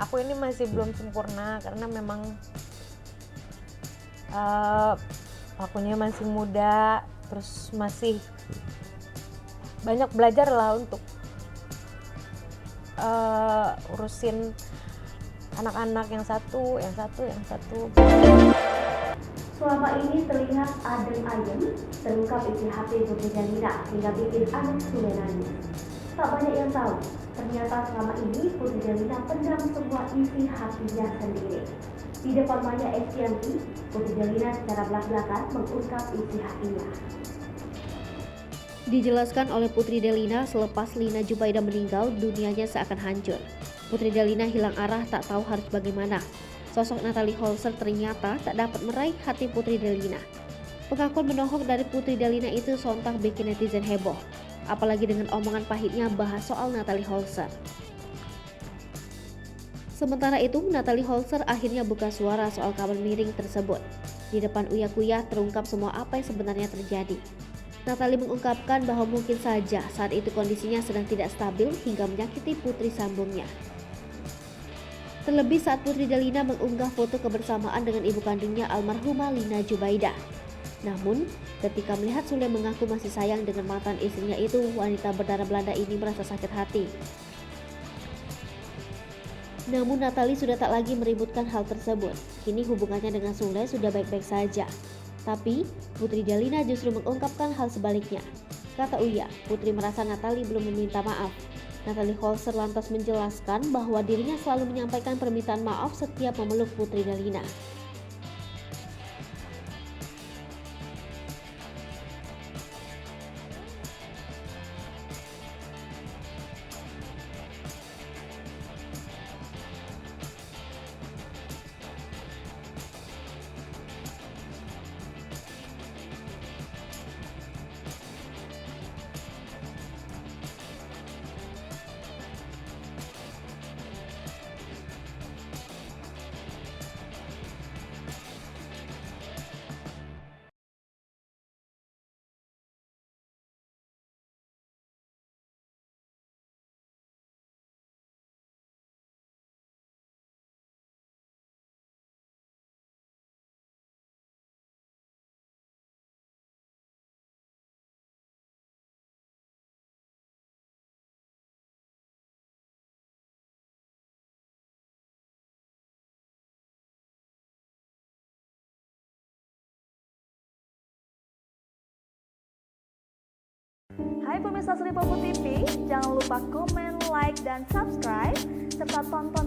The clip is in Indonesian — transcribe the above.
aku ini masih belum sempurna karena memang akunya masih muda, terus masih banyak belajar lah untuk urusin anak-anak yang satu. Selama ini terlihat adem ayem, terungkap isi hati Putri Delina hingga bikin anak Sule nangis. Tak banyak yang tahu, ternyata selama ini Putri Delina pendam semua isi hatinya sendiri. Di depan Maya Estianti, Putri Delina secara belak-belakan mengungkap isi hatinya. Dijelaskan oleh Putri Delina, selepas Lina Jubaida meninggal, dunianya seakan hancur. Putri Delina hilang arah, tak tahu harus bagaimana. Sosok Natalie Holzer ternyata tak dapat meraih hati Putri Delina. Pengakuan menohok dari Putri Delina itu sontak bikin netizen heboh, apalagi dengan omongan pahitnya bahas soal Natalie Holzer. Sementara itu, Natalie Holzer akhirnya buka suara soal kabar miring tersebut. Di depan Uya Kuya terungkap semua apa yang sebenarnya terjadi. Natalie mengungkapkan bahwa mungkin saja saat itu kondisinya sedang tidak stabil hingga menyakiti putri sambungnya. Terlebih saat Putri Delina mengunggah foto kebersamaan dengan ibu kandungnya almarhumah Lina Jubaida. Namun, ketika melihat Sule mengaku masih sayang dengan mantan istrinya itu, wanita berdarah Belanda ini merasa sakit hati. Namun Natalie sudah tak lagi meributkan hal tersebut. Kini hubungannya dengan Sule sudah baik-baik saja. Tapi, Putri Delina justru mengungkapkan hal sebaliknya. Kata Uya, Putri merasa Natalie belum meminta maaf. Natalie Holzer lantas menjelaskan bahwa dirinya selalu menyampaikan permintaan maaf setiap memeluk Putri Delina. Hai pemirsa Sri Popo TV, jangan lupa komen, like, dan subscribe, serta tonton